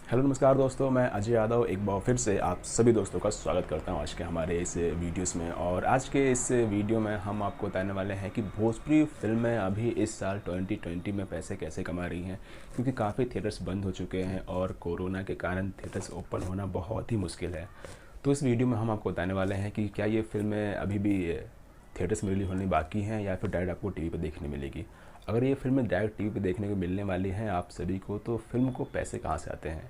Hello नमस्कार दोस्तों, मैं अजय यादव एक बार फिर से आप सभी दोस्तों का स्वागत करता हूं आज के हमारे इस वीडियोस में। और आज के इस वीडियो में हम आपको बताने वाले हैं कि भोजपुरी फिल्में अभी इस साल 2020 में पैसे कैसे कमा रही हैं, क्योंकि काफ़ी थिएटर्स बंद हो चुके हैं और कोरोना के कारण थिएटर्स ओपन होना बहुत ही मुश्किल है। तो इस वीडियो में हम आपको बताने वाले हैं कि क्या ये फिल्में अभी भी थिएटर्स में रिलीज होनी बाकी हैं या फिर डायरेक्ट आपको टीवी पर देखने मिलेगी। अगर ये फिल्में डायरेक्ट टीवी पर देखने को मिलने वाली हैं आप सभी को, तो फिल्म को पैसे कहाँ से आते हैं,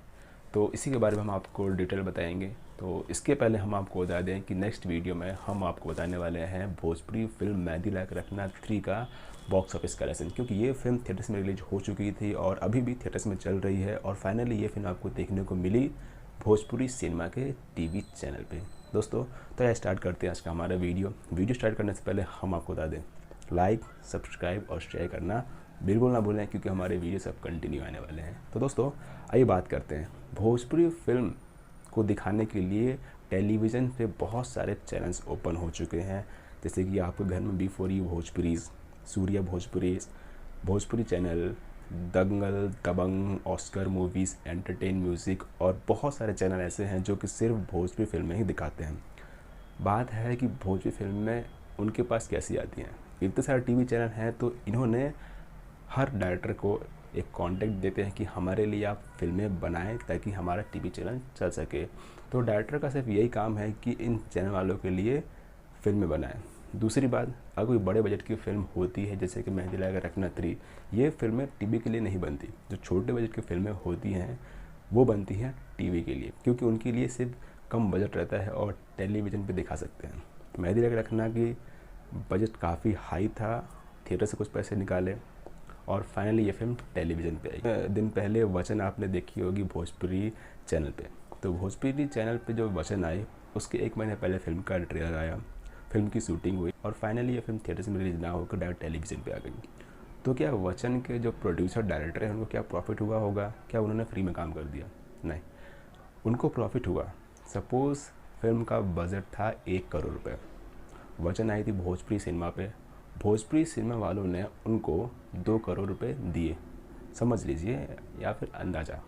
तो इसी के बारे में हम आपको डिटेल बताएंगे। तो इसके पहले हम आपको बता दें कि नेक्स्ट वीडियो में हम आपको बताने वाले हैं भोजपुरी फिल्म मेहंदी लायक रखना 3 का बॉक्स ऑफिस कलेक्शन, क्योंकि ये फिल्म थिएटर्स में रिलीज हो चुकी थी और अभी भी थिएटर्स में चल रही है और फाइनली ये फिल्म आपको देखने को मिली भोजपुरी सिनेमा के टीवी चैनल पे। दोस्तों, तो यह स्टार्ट करते हैं आज का हमारा वीडियो स्टार्ट करने से पहले हम आपको बता दें लाइक, सब्सक्राइब और शेयर करना बिल्कुल ना भूलें, क्योंकि हमारे वीडियो सब कंटिन्यू आने वाले हैं। तो दोस्तों, आइए बात करते हैं। भोजपुरी फिल्म को दिखाने के लिए टेलीविज़न पे बहुत सारे चैनल्स ओपन हो चुके हैं, जैसे कि आपके घर में बी4 भोजपुरीज, सूर्या भोजपुरीज, भोजपुरी चैनल, दंगल, दबंग, ऑस्कर मूवीज़, एंटरटेन म्यूज़िक और बहुत सारे चैनल ऐसे हैं जो कि सिर्फ भोजपुरी फिल्में ही दिखाते हैं। बात है कि भोजपुरी फिल्में उनके पास कैसी आती हैं। इतने सारे टीवी चैनल हैं तो इन्होंने हर डायरेक्टर को एक कॉन्टेक्ट देते हैं कि हमारे लिए आप फिल्में बनाएं ताकि हमारा टीवी चैनल चल सके। तो डायरेक्टर का सिर्फ यही काम है कि इन चैनल वालों के लिए फिल्में बनाएं। दूसरी बात, अगर कोई बड़े बजट की फिल्म होती है जैसे कि मेहंदी लायक रखना 3, ये फिल्में टीवी के लिए नहीं बनती। जो छोटे बजट की फिल्में होती हैं वो बनती हैं टीवी के लिए, क्योंकि उनके लिए सिर्फ कम बजट रहता है और टेलीविज़न पे दिखा सकते हैं। मेहंदी लायक रखना की बजट काफ़ी हाई था, थिएटर से कुछ पैसे निकाले और फाइनली ये फिल्म टेलीविज़न पे आई। दिन पहले वचन आपने देखी होगी भोजपुरी चैनल पे। तो भोजपुरी चैनल पे जो वचन आए उसके 1 महीने पहले फिल्म का ट्रेलर आया, फिल्म की शूटिंग हुई और फाइनली ये फिल्म थिएटर्स में रिलीज ना होकर डायरेक्ट टेलीविज़न पे आ गई। तो क्या वचन के जो प्रोड्यूसर डायरेक्टर हैं उनको क्या प्रॉफिट हुआ होगा? क्या उन्होंने फ्री में काम कर दिया? नहीं, उनको प्रॉफिट हुआ। सपोज़ फिल्म का बजट था 1 करोड़ रुपये, वचन आई थी भोजपुरी सिनेमा पे, भोजपुरी सिनेमा वालों ने उनको 2 करोड़ रुपए दिए, समझ लीजिए, या फिर अंदाज़ा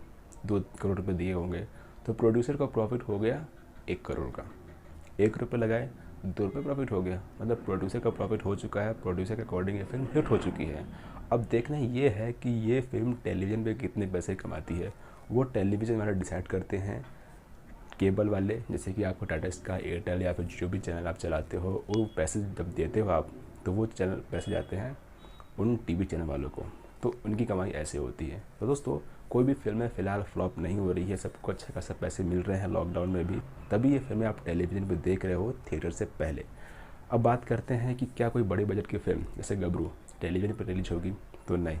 2 करोड़ रुपए दिए होंगे। तो प्रोड्यूसर का प्रॉफिट हो गया 1 करोड़ का। 1 रुपये लगाए, 2 रुपये प्रॉफिट हो गया, मतलब प्रोड्यूसर का प्रॉफिट हो चुका है। प्रोड्यूसर के अकॉर्डिंग ये फिल्म हिट हो चुकी है। अब देखना ये है कि ये फिल्म टेलीविज़न पे कितने पैसे कमाती है। वो टेलीविज़न वाले डिसाइड करते हैं, केबल वाले, जैसे कि आपको टाटा स्काई, एयरटेल या फिर जो भी चैनल आप चलाते हो, वो पैसे जब देते हो आप, तो वो चैनल पैसे जाते हैं उन टीवी चैनल वालों को। तो उनकी कमाई ऐसे होती है। तो दोस्तों, कोई भी फिल्में फ़िलहाल फ्लॉप नहीं हो रही है, सबको अच्छा खासा पैसे मिल रहे हैं लॉकडाउन में भी, तभी ये फिल्में आप टेलीविज़न पे देख रहे हो थिएटर से पहले। अब बात करते हैं कि क्या कोई बड़े बजट की फिल्म जैसे गबरू टेलीविज़न पर रिलीज होगी? तो नहीं,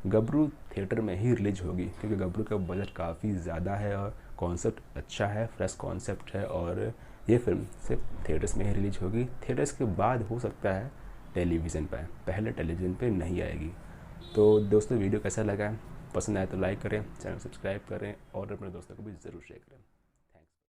गबरू थिएटर में ही रिलीज होगी, क्योंकि गबरू का बजट काफ़ी ज़्यादा है और कॉन्सेप्ट अच्छा है, फ्रेश कॉन्सेप्ट है और ये फिल्म सिर्फ थिएटर्स में ही रिलीज होगी। थिएटर्स के बाद हो सकता है टेलीविज़न पर, पहले टेलीविज़न पे नहीं आएगी। तो दोस्तों, वीडियो कैसा लगा? पसंद आए तो लाइक करें, चैनल सब्सक्राइब करें और अपने दोस्तों को भी ज़रूर शेयर करें।